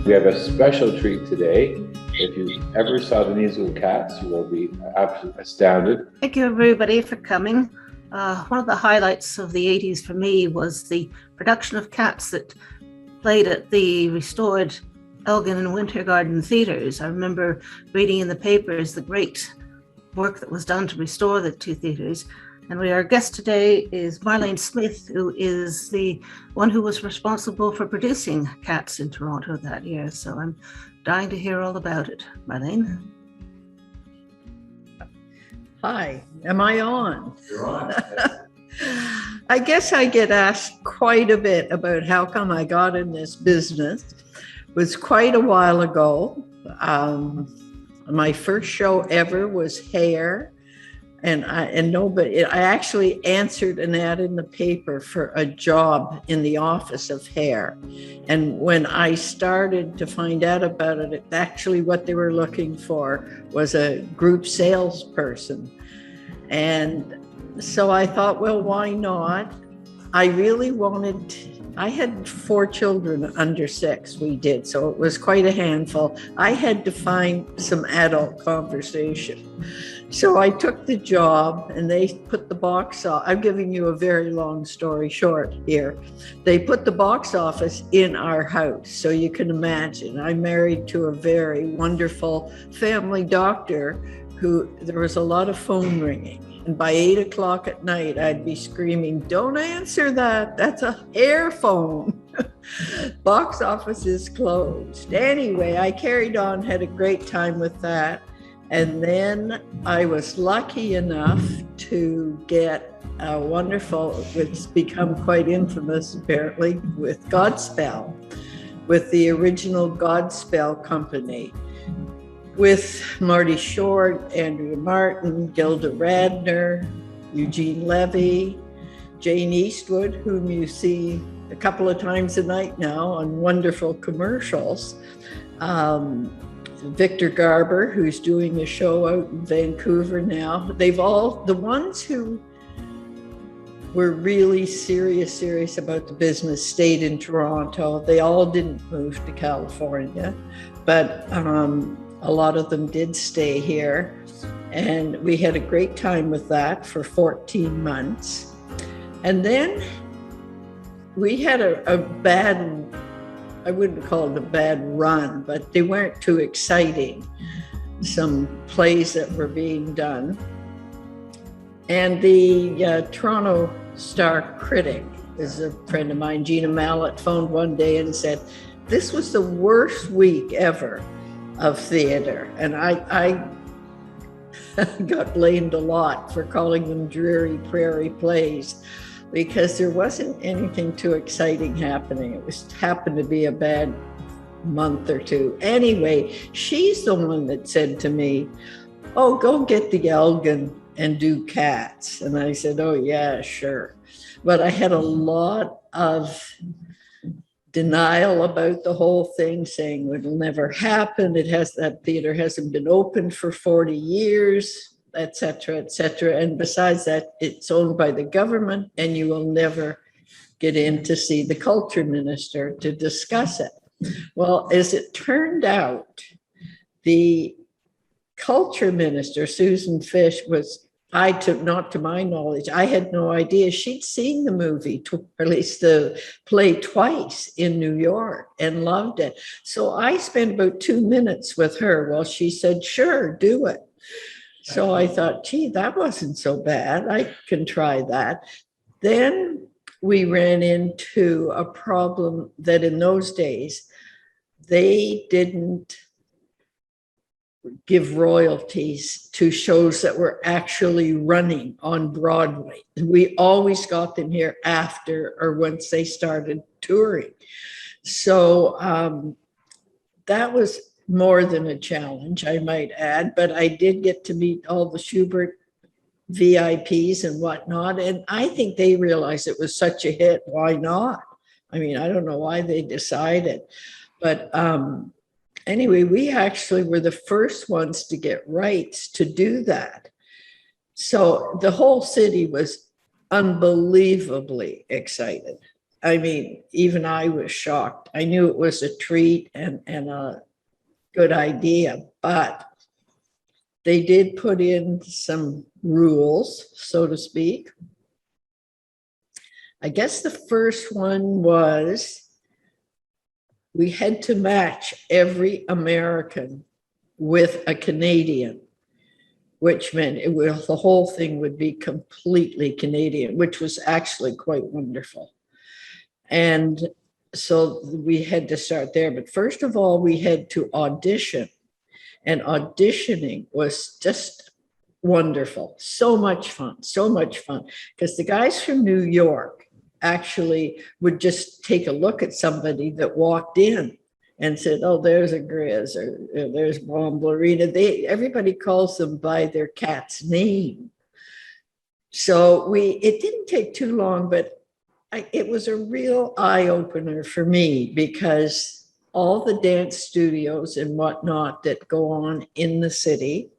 We have a special treat today. If you ever saw the musical Cats, you will be absolutely astounded. Thank you, everybody, for coming. One of the highlights of the 80s for me was the production of Cats that played at the restored Elgin and Winter Garden theatres. I remember reading in the papers the great work that was done to restore the two theatres. And our guest today is Marlene Smith, who is the one who was responsible for producing Cats in Toronto that year. So I'm dying to hear all about it. Marlene? Hi, am I on? You're on. I guess I get asked quite a bit about how come I got in this business. It was quite a while ago. My first show ever was Hair. I actually answered an ad in the paper for a job in the office of Hair. And when I started to find out about it, actually what they were looking for was a group salesperson. And so I thought, well, why not? I had 4 children under 6, we did, so it was quite a handful. I had to find some adult conversation. So I took the job and they put the box off. I'm giving you a very long story short here. They put the box office in our house. So you can imagine, I'm married to a very wonderful family doctor who there was a lot of phone ringing. And by 8 o'clock at night, I'd be screaming, "Don't answer that. That's a hair phone." Box office is closed. Anyway, I carried on, had a great time with that. And then I was lucky enough to get a wonderful, it's become quite infamous apparently, with Godspell, with the original Godspell company, with Marty Short, Andrea Martin, Gilda Radner, Eugene Levy, Jane Eastwood, whom you see a couple of times a night now on wonderful commercials. Victor Garber, who's doing a show out in Vancouver now. They've all, the ones who were really serious about the business stayed in Toronto. They all didn't move to California, but a lot of them did stay here. And we had a great time with that for 14 months. And then we had a bad, I wouldn't call it a bad run, but they weren't too exciting. Some plays that were being done. And the Toronto Star critic is a friend of mine, Gina Mallett, phoned one day and said, "This was the worst week ever of theater." And I got blamed a lot for calling them dreary prairie plays, because there wasn't anything too exciting happening. It happened to be a bad month or two. Anyway, she's the one that said to me, "Oh, go get the Elgin and do Cats." And I said, "Oh yeah, sure." But I had a lot of denial about the whole thing, saying it'll never happen. That theater hasn't been open for 40 years. Etc., etc. And besides that, it's owned by the government and you will never get in to see the culture minister to discuss it. Well, as it turned out, the culture minister, Susan Fish, not to my knowledge, I had no idea. She'd seen the movie, or at least the play, twice in New York and loved it. So I spent about 2 minutes with her. Well, she said, "Sure, do it." So I thought, gee, that wasn't so bad. I can try that. Then we ran into a problem that in those days, they didn't give royalties to shows that were actually running on Broadway. We always got them here after or once they started touring. So that was more than a challenge, I might add, but I did get to meet all the Schubert VIPs and whatnot. And I think they realized it was such a hit. Why not? I mean, I don't know why they decided, but anyway, we actually were the first ones to get rights to do that. So the whole city was unbelievably excited. I mean, even I was shocked. I knew it was a treat and a good idea, but they did put in some rules, so to speak. I guess the first one was we had to match every American with a Canadian, which meant the whole thing would be completely Canadian, which was actually quite wonderful. And so we had to start there. But first of all, we had to audition. And auditioning was just wonderful. So much fun, so much fun. Because the guys from New York actually would just take a look at somebody that walked in and said, oh, there's a Grizz, or there's Bomblerina. Everybody calls them by their cat's name. So it didn't take too long, but it was a real eye-opener for me, because all the dance studios and whatnot that go on in the city,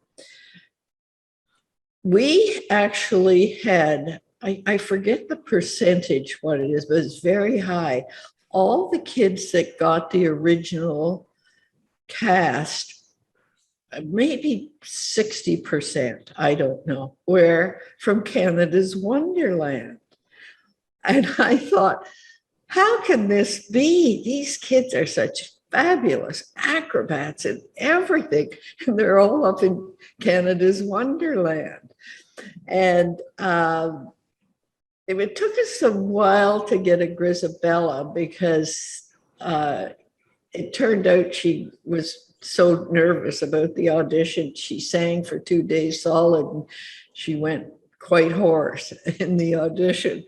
we actually had, I forget the percentage, what it is, but it's very high. All the kids that got the original cast, maybe 60%, I don't know, were from Canada's Wonderland. And I thought, how can this be? These kids are such fabulous acrobats and everything, and they're all up in Canada's Wonderland. And it took us a while to get a Grisabella, because it turned out she was so nervous about the audition. She sang for 2 days solid, and she went quite hoarse in the audition.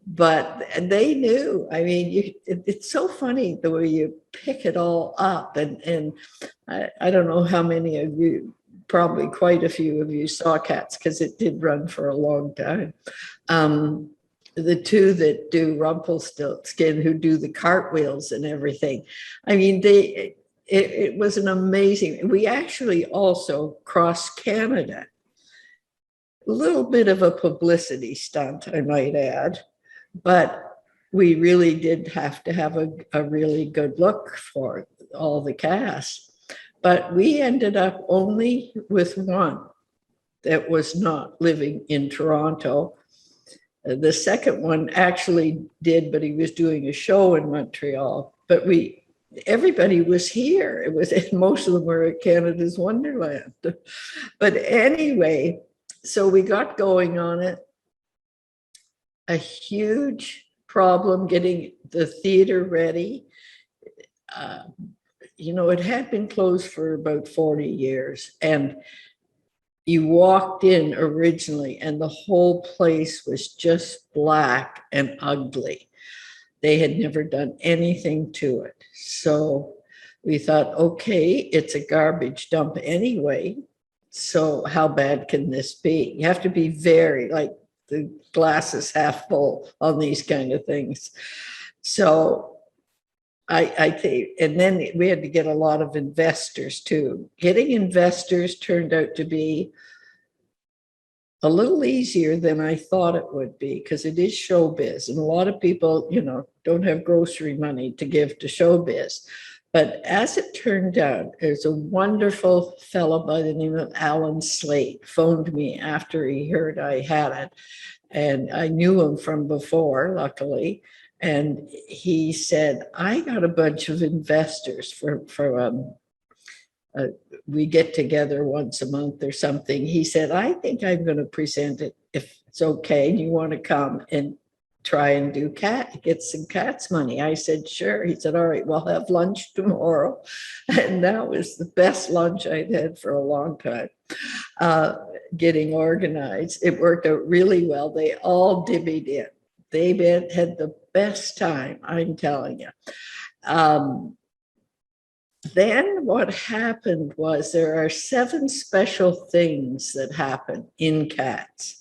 But they knew. I mean, it's so funny the way you pick it all up. And I don't know how many of you, probably quite a few of you, saw Cats, because it did run for a long time. The two that do Rumpelstiltskin, who do the cartwheels and everything. I mean, it was an amazing. We actually also crossed Canada. A little bit of a publicity stunt, I might add, but we really did have to have a really good look for all the cast. But we ended up only with one that was not living in Toronto. The second one actually did, but he was doing a show in Montreal. But everybody was here. Most of them were at Canada's Wonderland. But anyway, so we got going on it. A huge problem getting the theater ready. It had been closed for about 40 years, and you walked in originally and the whole place was just black and ugly. They had never done anything to it. So we thought, okay, it's a garbage dump anyway. So how bad can this be? You have to be very, like, the glass is half full on these kind of things. So I think, and then we had to get a lot of investors too. Getting investors turned out to be a little easier than I thought it would be, because it is showbiz, and a lot of people, don't have grocery money to give to showbiz. But as it turned out, there's a wonderful fellow by the name of Alan Slate phoned me after he heard I had it, and I knew him from before, luckily. And he said, I got a bunch of investors we get together once a month or something. He said, I think I'm going to present it, if it's okay. You want to come and try and get some Cats money? I said, sure. He said, all right, we'll have lunch tomorrow. And that was the best lunch I'd had for a long time, getting organized. It worked out really well. They all divvied in. They had the best time, I'm telling you. Then what happened was there are 7 special things that happen in Cats.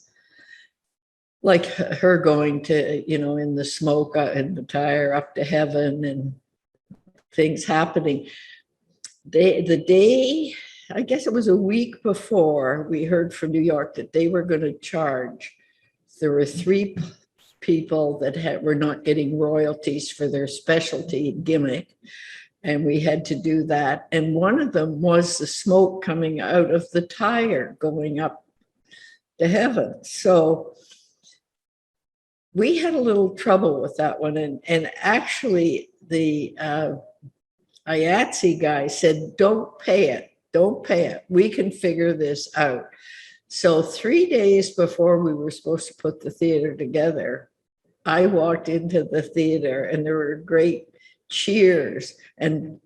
Like her going to, in the smoke and the tire up to heaven, and things happening. The day, I guess it was a week before, we heard from New York that they were going to charge. There were 3 people that were not getting royalties for their specialty gimmick. And we had to do that. And one of them was the smoke coming out of the tire going up to heaven. So we had a little trouble with that one. And actually the IATSE guy said, don't pay it. Don't pay it. We can figure this out. So 3 days before we were supposed to put the theater together, I walked into the theater and there were great cheers and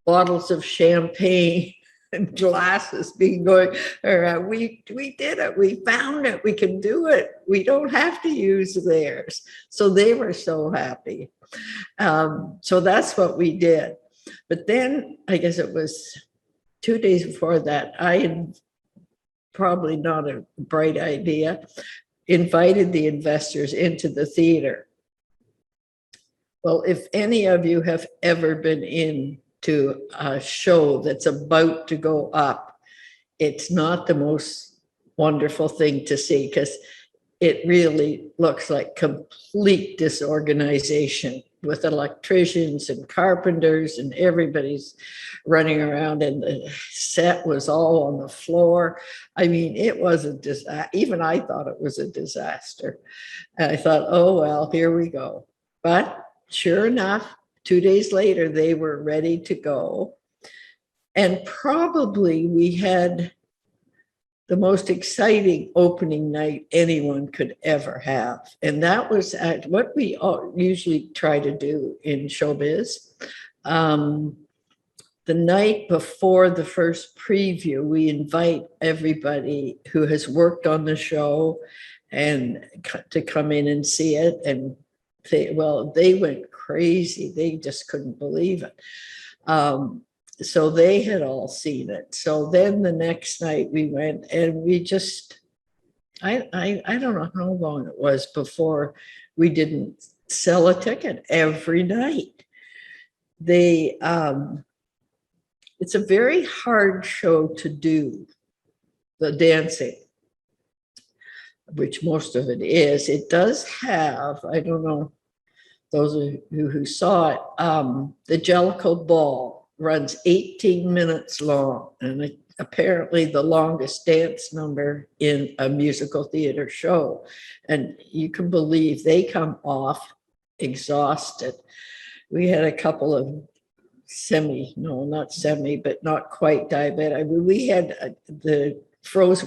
bottles of champagne and glasses being going around. We did it. We found it. We can do it. We don't have to use theirs. So they were so happy. So that's what we did. But then I guess it was 2 days before that, I had, probably not a bright idea, invited the investors into the theater. Well, if any of you have ever been into a show that's about to go up, it's not the most wonderful thing to see, because it really looks like complete disorganization with electricians and carpenters, and everybody's running around, and the set was all on the floor. I mean, it was a disaster. Even I thought it was a disaster. And I thought, oh, well, here we go. But sure enough, 2 days later, they were ready to go. And probably we had the most exciting opening night anyone could ever have. And that was at what we usually try to do in showbiz. The night before the first preview, we invite everybody who has worked on the show and to come in and see it. And they went crazy. They just couldn't believe it. So they had all seen it. So then the next night we went, and we just, I don't know how long it was before we didn't sell a ticket every night. It's a very hard show to do, the dancing, which most of it is. It does have, I don't know, those of you who saw it, the Jellicle Ball runs 18 minutes long, and apparently the longest dance number in a musical theater show. And you can believe they come off exhausted. We had a couple of but not quite diabetic. I mean, we had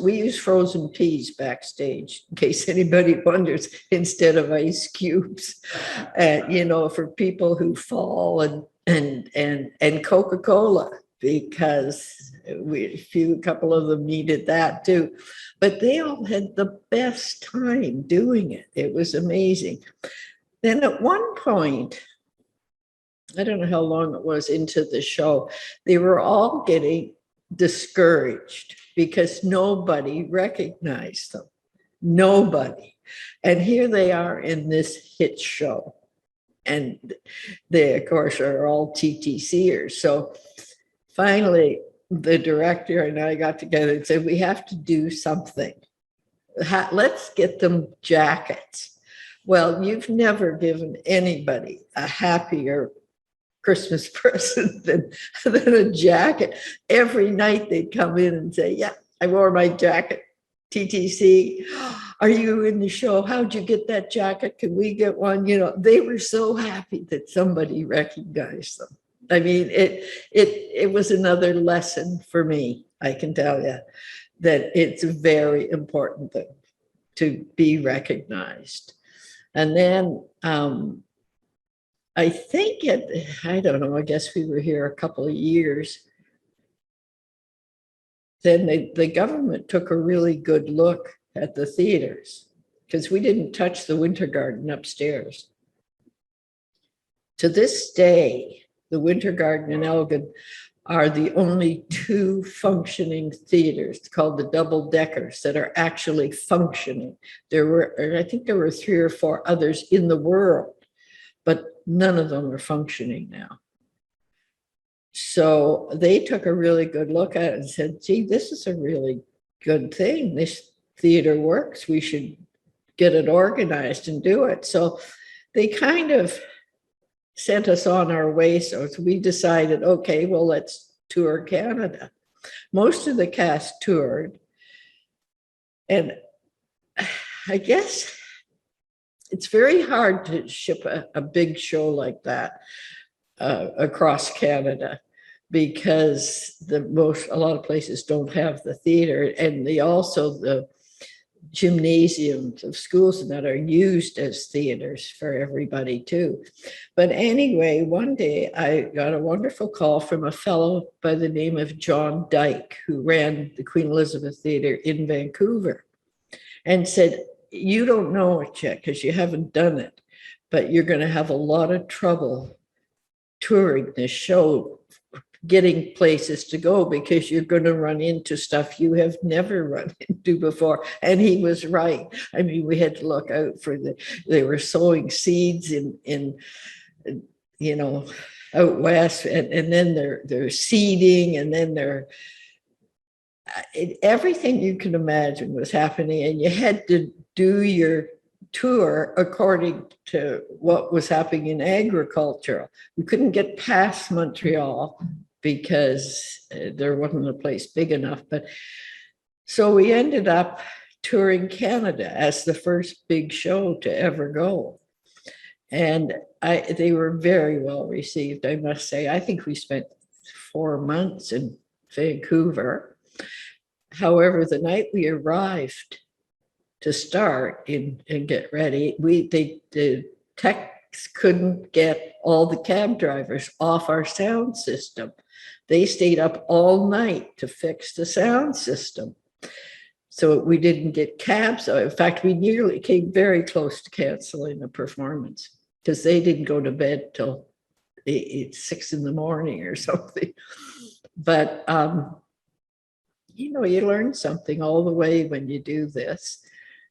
we use frozen peas backstage, in case anybody wonders, instead of ice cubes. And, for people who fall, and Coca-Cola, because a couple of them needed that too. But they all had the best time doing it. It was amazing. Then at one point, I don't know how long it was into the show, they were all getting discouraged because nobody recognized them. Nobody. And here they are in this hit show. And they, of course, are all TTCers. So finally, the director and I got together and said, we have to do something. Let's get them jackets. Well, you've never given anybody a happier Christmas present than a jacket. Every night they'd come in and say, yeah, I wore my jacket. TTC, are you in the show? How'd you get that jacket? Can we get one? They were so happy that somebody recognized them. I mean, it was another lesson for me. I can tell you that it's very important to be recognized. And then I think I don't know, I guess we were here a couple of years. Then the government took a really good look at the theaters, because we didn't touch the Winter Garden upstairs. To this day, the Winter Garden and Elgin are the only two functioning theaters called the double deckers that are actually functioning. I think there were 3 or 4 others in the world, but none of them are functioning now. So they took a really good look at it and said, gee, this is a really good thing. This theater works. We should get it organized and do it. So they kind of sent us on our way. So we decided, okay, well, let's tour Canada. Most of the cast toured. And I guess it's very hard to ship a big show like that across Canada, because a lot of places don't have the theater, and the gymnasiums of schools that are used as theaters for everybody too. But anyway, one day I got a wonderful call from a fellow by the name of John Dyke, who ran the Queen Elizabeth Theatre in Vancouver, and said, you don't know it yet because you haven't done it, but you're going to have a lot of trouble touring this show, getting places to go, because you're going to run into stuff you have never run into before. And he was right. I mean, we had to look out for they were sowing seeds in out west, and then they're seeding, and then everything you can imagine was happening, and you had to do your tour according to what was happening in agriculture. We couldn't get past Montreal because there wasn't a place big enough. But so we ended up touring Canada as the first big show to ever go. And they were very well received, I must say. I think we spent 4 months in Vancouver. However, the night we arrived to start and get ready, the techs couldn't get all the cab drivers off our sound system. They stayed up all night to fix the sound system. So we didn't get cabs. In fact, we nearly came very close to canceling the performance because they didn't go to bed till 6 in the morning or something. But, you learn something all the way when you do this.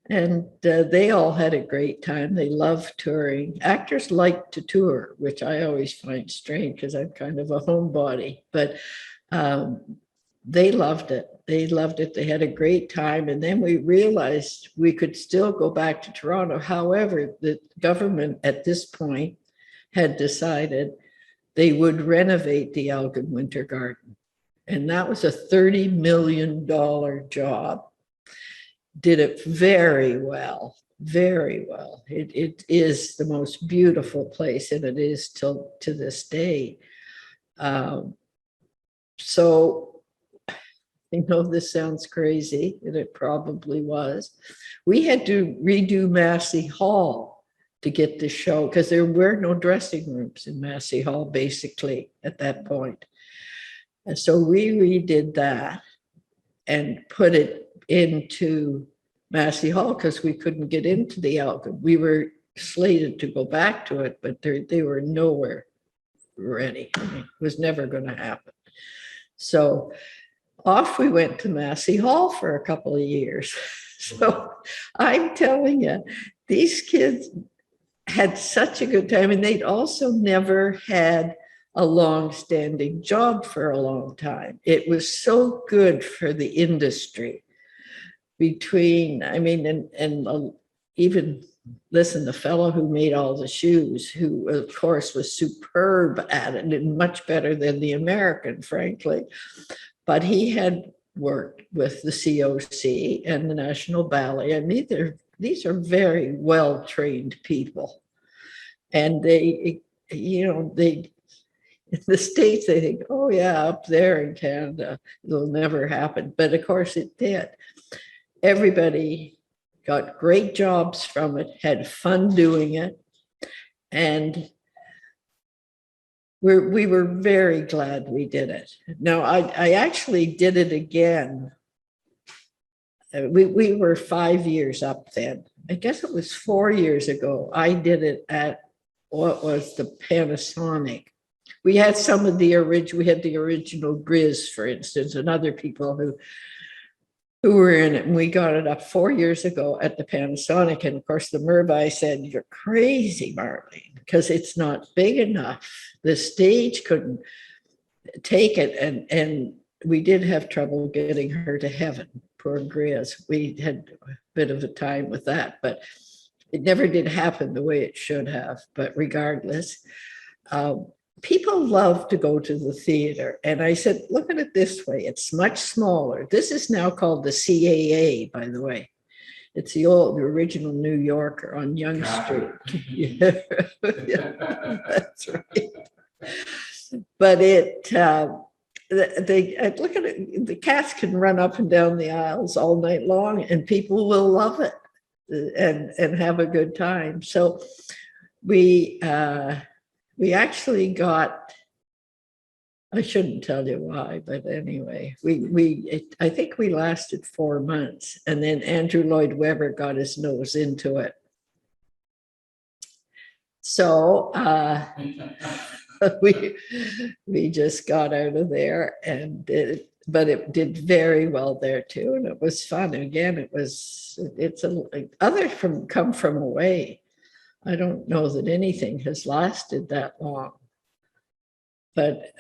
And they all had a great time. They love touring. Actors like to tour, which I always find strange because I'm kind of a homebody. But they loved it. They loved it. They had a great time. And then we realized we could still go back to Toronto. However, the government at this point had decided they would renovate the Elgin Winter Garden. And that was a $30 million job. Did it very well, very well. It is the most beautiful place, and it is to this day. So, this sounds crazy, and it probably was. We had to redo Massey Hall to get the show because there were no dressing rooms in Massey Hall, basically, at that point. And so we redid that and put it into Massey Hall because we couldn't get into the Elgin. We were slated to go back to it, but they were nowhere ready. I mean, it was never going to happen. So off we went to Massey Hall for a couple of years. So I'm telling you, these kids had such a good time, and they'd also never had a long-standing job for a long time. It was so good for the industry even, listen, the fellow who made all the shoes, who of course was superb at it and much better than the American, frankly, but he had worked with the COC and the National Ballet. And these are very well-trained people. And they in the States, they think, oh yeah, up there in Canada, it'll never happen. But of course it did. Everybody got great jobs from it, had fun doing it. And we were very glad we did it. Now, I actually did it again. We were 5 years up then. I guess it was 4 years ago. I did it at what was the Panasonic. We had some of the original, we had the original Grizz, for instance, and other people who were in it. And we got it up 4 years ago at the Panasonic. And of course, the Merbai said, you're crazy, Marlene, because it's not big enough. The stage couldn't take it. And we did have trouble getting her to heaven, poor Grias. We had a bit of a time with that, but it never did happen the way it should have. But regardless, people love to go to the theater. And I said, look at it this way. It's much smaller. This is now called the CAA, by the way. It's the original New Yorker on Young Street. Yeah, that's right. But I look at it, the cats can run up and down the aisles all night long and people will love it and have a good time. So we actually got, I shouldn't tell you why, but anyway, I think we lasted 4 months, and then Andrew Lloyd Webber got his nose into it. So we just got out of there, but it did very well there too, and it was fun. Again, others come from away. I don't know that anything has lasted that long. But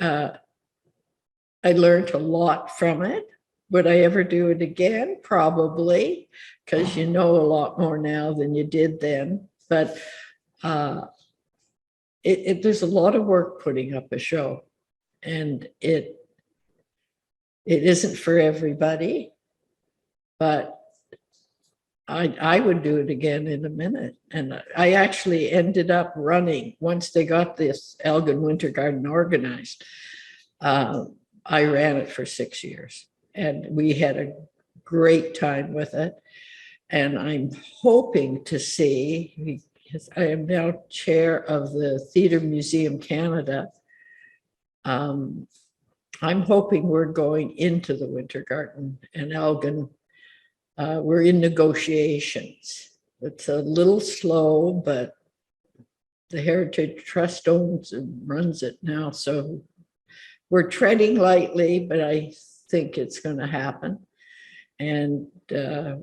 I learned a lot from it. Would I ever do it again? Probably, because you know a lot more now than you did then. But there's a lot of work putting up a show, and it isn't for everybody. But I would do it again in a minute. And I actually ended up running once they got this Elgin Winter Garden organized. I ran it for 6 years and we had a great time with it. And I'm hoping to see, because I am now chair of the Theatre Museum Canada. I'm hoping we're going into the Winter Garden and Elgin. We're in negotiations. It's a little slow, but the Heritage Trust owns and runs it now. So we're treading lightly, but I think it's going to happen. And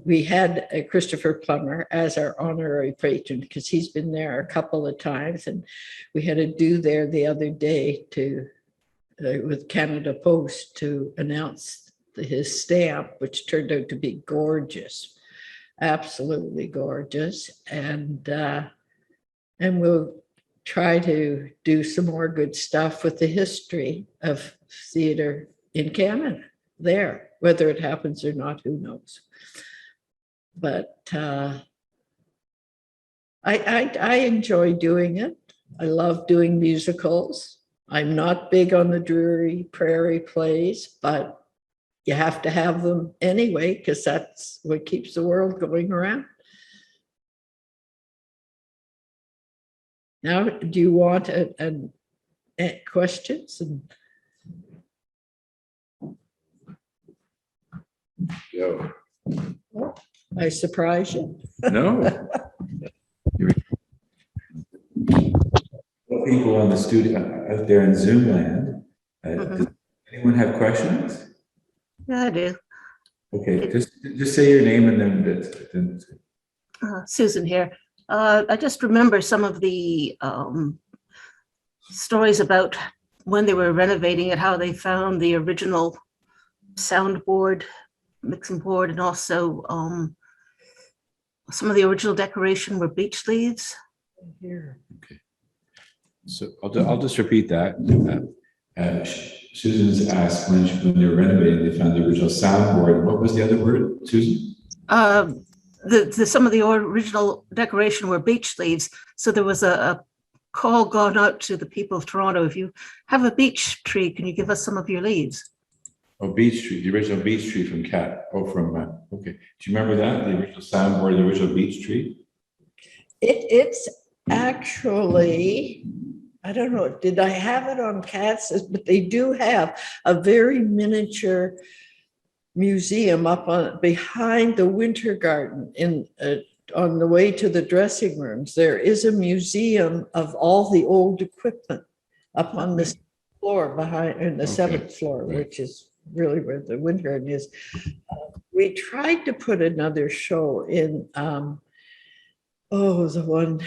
we had Christopher Plummer as our honorary patron because he's been there a couple of times. And we had a do there the other day with Canada Post to announce his stamp, which turned out to be gorgeous, absolutely gorgeous. And we'll try to do some more good stuff with the history of theater in Canada there. Whether it happens or not, who knows? But I enjoy doing it. I love doing musicals. I'm not big on the dreary prairie plays, but you have to have them anyway, because that's what keeps the world going around. Now, do you want questions? Yo. I surprise you. No. People on the studio out there in Zoom land, does anyone have questions? Yeah, I do. Okay, just say your name and then Susan here. I just remember some of the stories about when they were renovating it, how they found the original soundboard, mixing board, and also some of the original decoration were beech leaves. Here. Okay. So I'll just repeat that. Susan's asked when they were renovating, they found the original soundboard. What was the other word, Susan? Some of the original decoration were beech leaves. So there was a call gone out to the people of Toronto. If you have a beech tree, can you give us some of your leaves? Oh, beech tree, the original beech tree from Cat. Oh, from okay. Do you remember that? The original soundboard, the original beech tree? It's actually, I don't know, did I have it on Cats? But they do have a very miniature museum up on behind the Winter Garden on the way to the dressing rooms. There is a museum of all the old equipment up on the floor behind, in the seventh floor, which is really where the Winter Garden is. We tried to put another show in, the one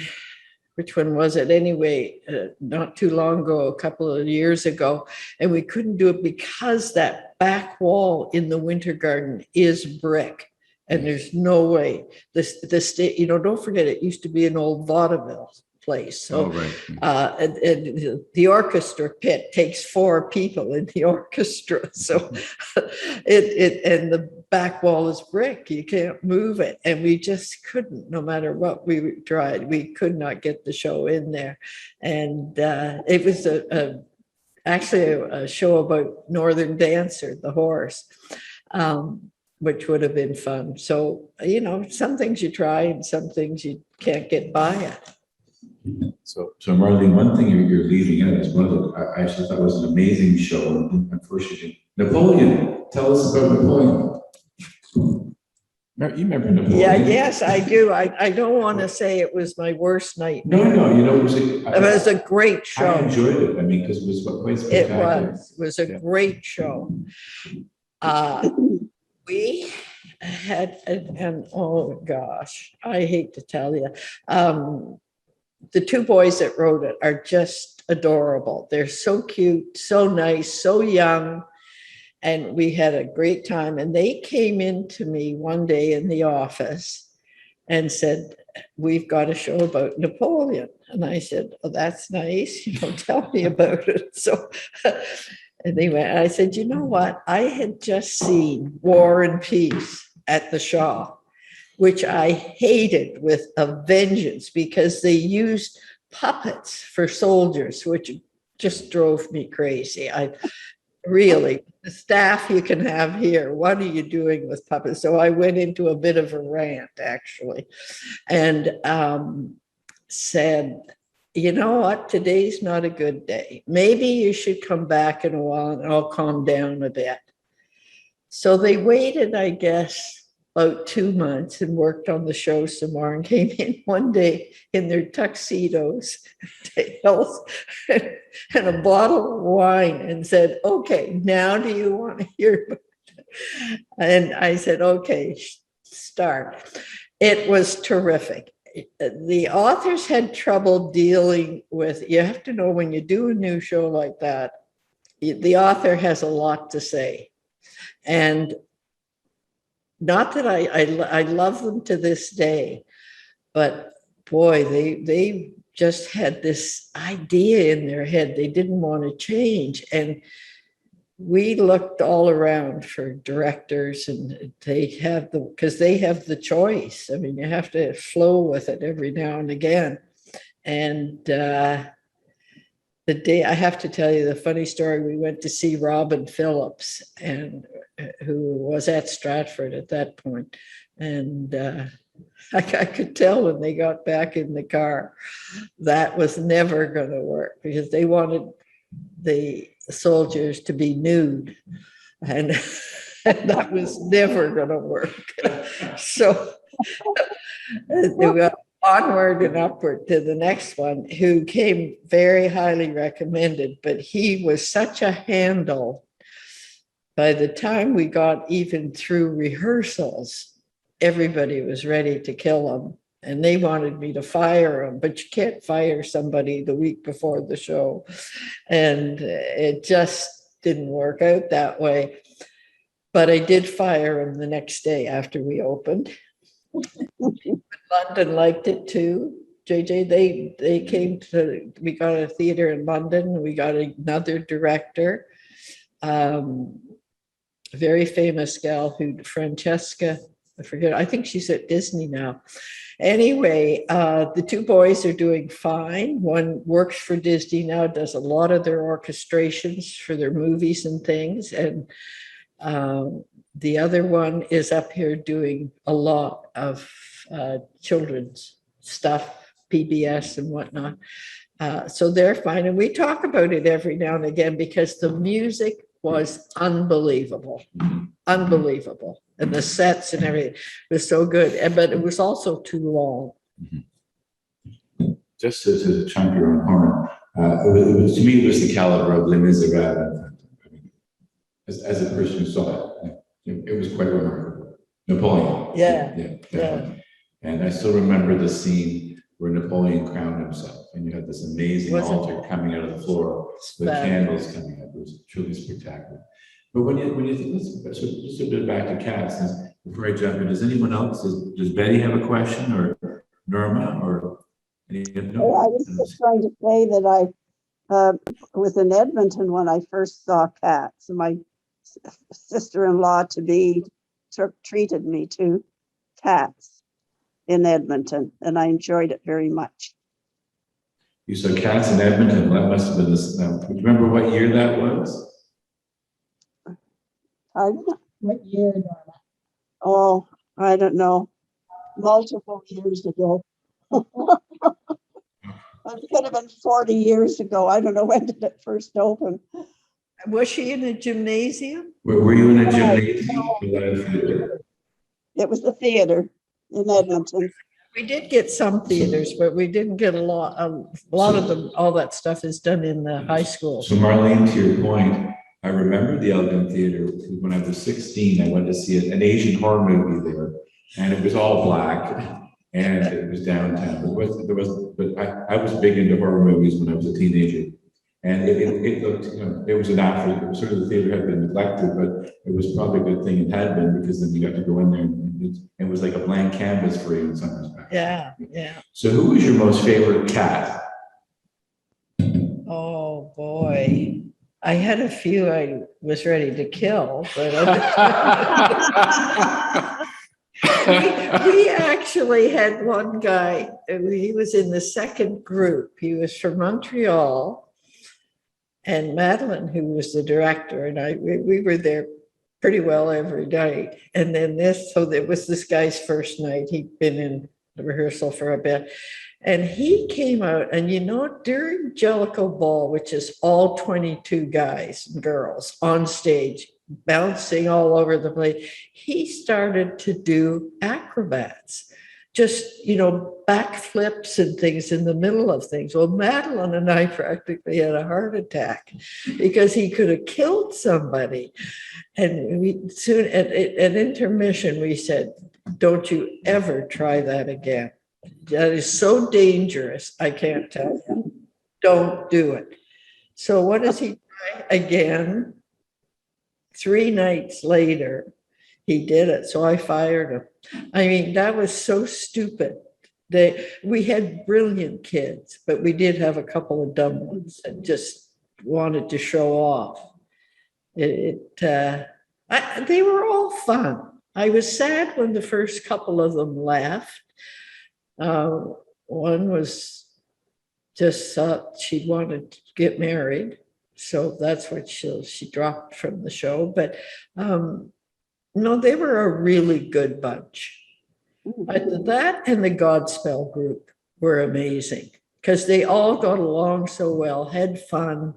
which one was it anyway, not too long ago, a couple of years ago, and we couldn't do it because that back wall in the Winter Garden is brick, and there's no way. The state, you know, don't forget, it used to be an old vaudeville place. So, and the orchestra pit takes 4 people in the orchestra. So and the back wall is brick. You can't move it. And we just couldn't, no matter what we tried, we could not get the show in there. And it was actually a show about Northern Dancer, the horse, which would have been fun. So, you know, some things you try and some things you can't get by it. So Marlene, one thing you're leaving out is one of the, I actually thought was an amazing show. Unfortunately, Napoleon. Tell us about Napoleon. You remember Napoleon? Yeah, yes, I do. I don't want to say it was my worst night. No, you know, It was a great show. I enjoyed it. I mean, because it was quite spectacular. It was a great show. We had, and oh gosh, I hate to tell you, the 2 boys that wrote it are just adorable. They're so cute, so nice, so young. And we had a great time. And they came in to me one day in the office and said, we've got a show about Napoleon. And I said, oh, that's nice. You know, tell me about it. So anyway, I said, you know what? I had just seen War and Peace at the Shaw, which I hated with a vengeance because they used puppets for soldiers, which just drove me crazy. I really, the staff you can have here, what are you doing with puppets? So I went into a bit of a rant, actually, and said, you know what, today's not a good day. Maybe you should come back in a while and I'll calm down a bit. So they waited, I guess, about 2 months and worked on the show some more and came in one day in their tuxedos, tails, and a bottle of wine and said, okay, now do you want to hear about it? And I said, okay, start. It was terrific. The authors had trouble dealing with, you have to know when you do a new show like that, the author has a lot to say. And not that I love them to this day, but boy, they just had this idea in their head they didn't want to change. And we looked all around for directors, and because they have the choice. I mean, you have to flow with it every now and again. And the day, I have to tell you the funny story, we went to see Robin Phillips, and who was at Stratford at that point. And I could tell when they got back in the car, that was never going to work because they wanted the soldiers to be nude. And that was never going to work. So they went onward and upward to the next one, who came very highly recommended, but he was such a handle. By the time we got even through rehearsals, everybody was ready to kill him, and they wanted me to fire him, but you can't fire somebody the week before the show. And it just didn't work out that way. But I did fire him the next day after we opened. London liked it too. JJ, they came to, we got a theater in London. We got another director. Very famous gal who, Francesca, I forget, I think she's at Disney now. Anyway, the 2 boys are doing fine. One works for Disney now, does a lot of their orchestrations for their movies and things. And the other one is up here doing a lot of children's stuff, PBS and whatnot. So they're fine. And we talk about it every now and again because the music was unbelievable. And the sets and everything was so good. But it was also too long. Just to chime your own horn, it was, to me, it was the caliber of Les Miserables. I mean, as a person who saw it, it was quite remarkable. Napoleon. Yeah. And I still remember the scene where Napoleon crowned himself, and you had this amazing altar coming out of the floor with candles coming up. It was truly spectacular. But when you think, so just a bit back to cats, before I jump in, does anyone else, does Betty have a question, or Norma, or any? No? I was just trying to say that I was in Edmonton when I first saw cats. My sister-in-law to be treated me to cats in Edmonton, and I enjoyed it very much. You saw cats in Edmonton. That must have been this. Remember what year that was? What year, Norma? Oh, I don't know. Multiple years ago. It could have been 40 years ago. I don't know, when did it first open? Was she in a gymnasium? Were you in a gymnasium? It was the theater in Edmonton. We did get some theaters, but we didn't get a lot. A lot of them, all that stuff is done in the high school. So Marlene, to your point, I remember the Elgin Theatre when I was 16. I went to see an Asian horror movie there, and it was all black, and it was downtown. But I was big into horror movies when I was a teenager, and it looked, it was an after. Sort of the theater had been neglected, but it was probably a good thing it had been, because then you got to go in there, and it was like a blank canvas for you in some respects. Yeah, yeah. So, who was your most favorite cat? Oh boy. I had a few I was ready to kill, but we actually had one guy, he was in the second group. He was from Montreal, and Madeline, who was the director, and we were there pretty well every night. And then so it was this guy's first night. He'd been in the rehearsal for a bit. And he came out, and during Jellicoe Ball, which is all 22 guys and girls on stage, bouncing all over the place, he started to do acrobats, just, backflips and things in the middle of things. Well, Madeline and I practically had a heart attack because he could have killed somebody. And we soon at intermission, we said, "Don't you ever try that again. That is so dangerous. I can't tell you. Don't do it." So what does he try again? 3 nights later, he did it. So I fired him. I mean, that was so stupid. We had brilliant kids, but we did have a couple of dumb ones that just wanted to show off. They were all fun. I was sad when the first couple of them left. One was just thought she wanted to get married, so that's what she dropped from the show. But no, they were a really good bunch. That and the Godspell group were amazing because they all got along so well, had fun.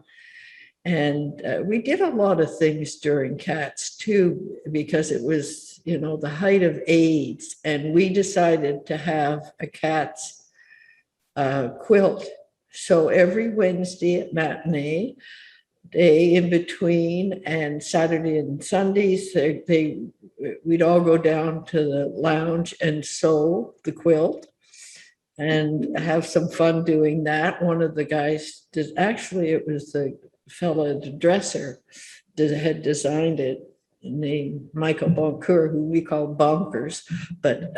And we did a lot of things during Cats too, because it was, the height of AIDS, and we decided to have a Cats quilt. So every Wednesday at matinee, day in between, and Saturday and Sundays, we'd all go down to the lounge and sew the quilt and have some fun doing that. One of the guys it was the fellow, the dresser, that had designed it, named Michael Boncoeur, who we call Bonkers, but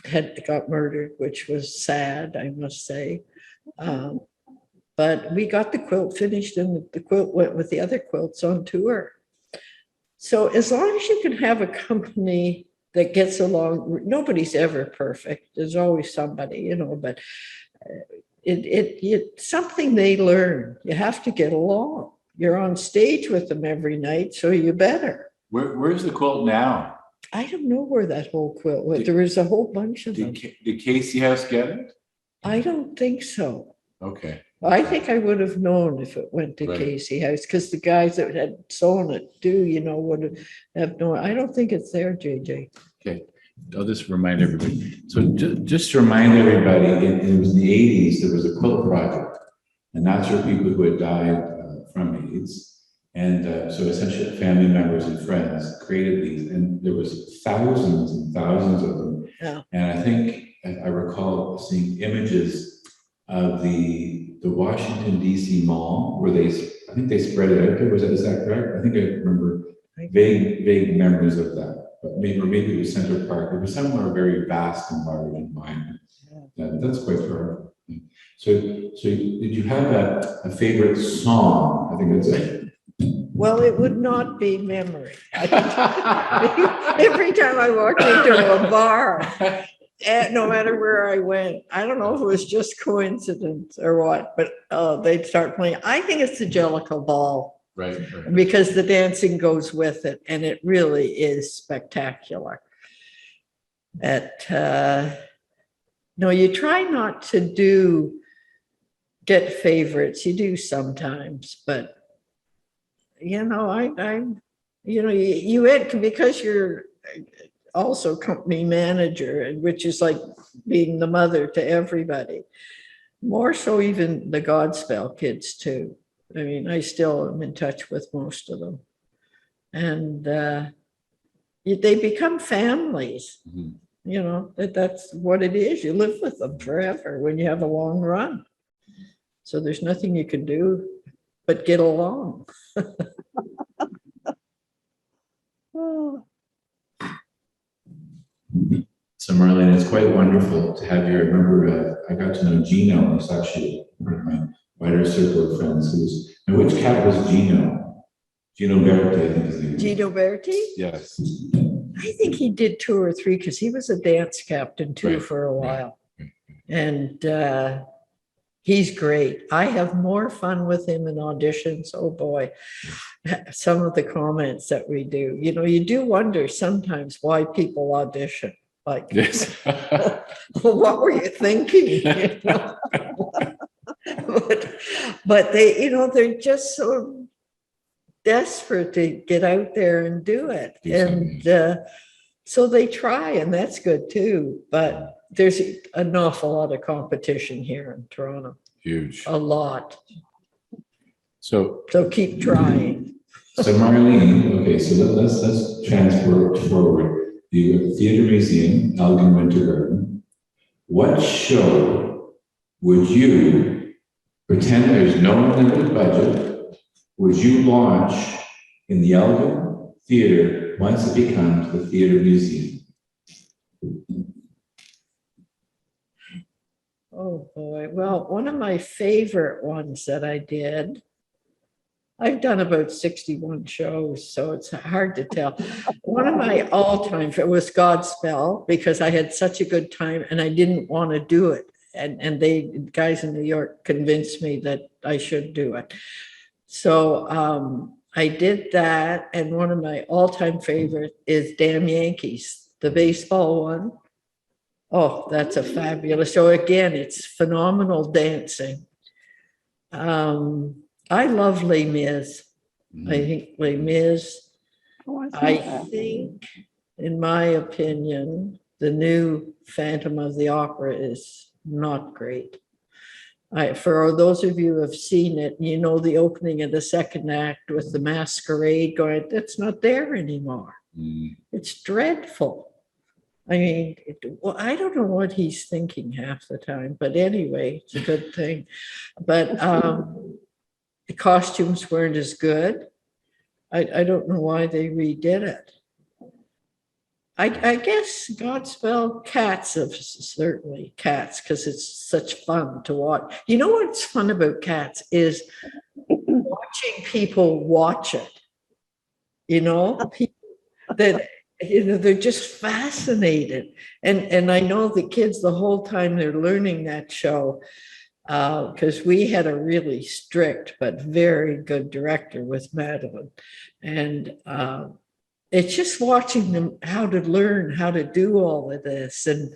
had got murdered, which was sad, I must say. But we got the quilt finished, and the quilt went with the other quilts on tour. So as long as you can have a company that gets along, nobody's ever perfect. There's always somebody, but it's something they learn. You have to get along. You're on stage with them every night, so you better. Where's the quilt now? I don't know where that whole quilt went. There was a whole bunch of them. Did Casey House get it? I don't think so. Okay. I think I would have known if it went to Casey House, because the guys that had sewn it would have known. I don't think it's there, JJ. Okay. I'll just remind everybody. So just to remind everybody, it was in the 80s, there was a quilt project, and that's for people who had died from AIDS. And so essentially family members and friends created these, and there was thousands and thousands of them. Yeah. And I think, I recall seeing images of the Washington DC Mall where I think they spread it out there. Is that correct? I think I remember vague memories of that. But maybe it was Central Park. It was somewhere very vast and large in mind. That's quite far. So did you have a favorite song? I think that's it. Well, it would not be memory. Every time I walked into a bar, no matter where I went, I don't know if it was just coincidence or what, but they'd start playing. I think it's the Jellicoe Ball. Right. Because the dancing goes with it, and it really is spectacular. No, you try not to get favorites. You do sometimes, but you because you're also company manager, which is like being the mother to everybody. More so even the Godspell kids too. I mean, I still am in touch with most of them. And they become families. That's what it is. You live with them forever when you have a long run. So there's nothing you can do but get along. So Marlene, it's quite wonderful to have you. I remember I got to know Gino. He's actually one of my wider circle of friends. Now, which cat was Gino? Gino Berti, I think his name. Gino Berti? Yes. I think he did 2 or 3 because he was a dance captain too for a while. And he's great. I have more fun with him in auditions. Oh boy, some of the comments that we do. You do wonder sometimes why people audition. Like, yes. What were you thinking? But they, they're just so desperate to get out there and do it. And so they try, and that's good too. But there's an awful lot of competition here in Toronto. Huge. A lot. So keep trying. So Marlene, okay, so let's transport forward. The Theatre Museum, Elgin Winter Garden. What show would you pretend there's no unlimited budget? Would you launch in the Elgin Theatre once it becomes the Theatre Museum? Oh boy. Well, one of my favorite ones that I've done about 61 shows, so it's hard to tell. One of my all-time was Godspell, because I had such a good time and I didn't want to do it. And guys in New York convinced me that I should do it. So I did that. And one of my all-time favorite is Damn Yankees, the baseball one. Oh, that's a fabulous show. Again, it's phenomenal dancing. I love Les Mis. I think Les Mis, I think, in my opinion, the new Phantom of the Opera is not great. For those of you who have seen it, the opening of the second act with the masquerade going, that's not there anymore. It's dreadful. I mean, I don't know what he's thinking half the time, but anyway, it's a good thing. But the costumes weren't as good. I don't know why they redid it. I guess Godspell, Cats, certainly Cats, because it's such fun to watch. You know what's fun about Cats is watching people watch it. People that they're just fascinated. And I know the kids the whole time they're learning that show, because we had a really strict but very good director with Madeline. And it's just watching them how to learn how to do all of this. And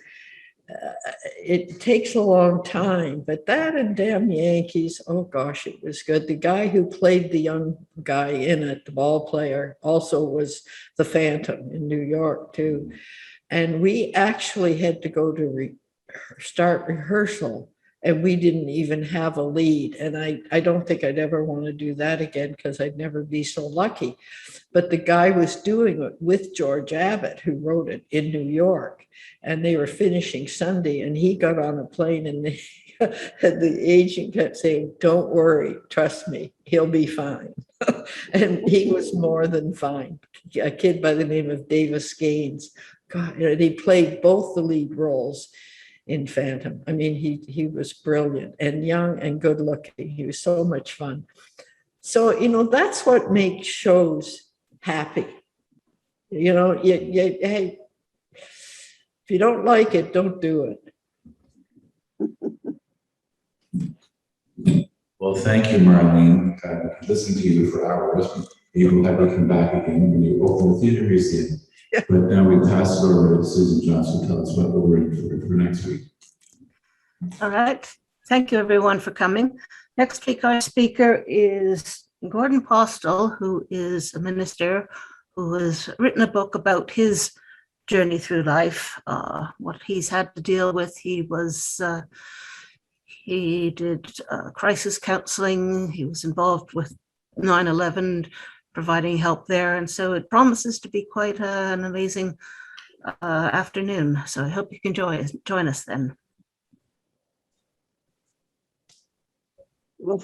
it takes a long time, but that and Damn Yankees, oh gosh, it was good. The guy who played the young guy in it, the ball player, also was the Phantom in New York too. And we actually had to go to start rehearsal and we didn't even have a lead. And I don't think I'd ever want to do that again because I'd never be so lucky. But the guy was doing it with George Abbott, who wrote it in New York, and they were finishing Sunday, and he got on a plane, and the agent kept saying, "Don't worry, trust me, he'll be fine." And he was more than fine. A kid by the name of Davis Gaines. God, and he played both the lead roles in Phantom. I mean, he was brilliant and young and good looking. He was so much fun. So, that's what makes shows happy. Hey, if you don't like it, don't do it. Well, thank you, Marlene. Listen to you for hours. Maybe we'll have you come back again when you open the theater museum. Yeah. But now we pass it over to Susan Johnson to tell us what we're in for next week. All right. Thank you, everyone, for coming. Next week, our speaker is Gordon Postel, who is a minister who has written a book about his journey through life, what he's had to deal with. He did crisis counseling. He was involved with 9/11, providing help there. And so it promises to be quite an amazing afternoon. So I hope you can join us then. Well,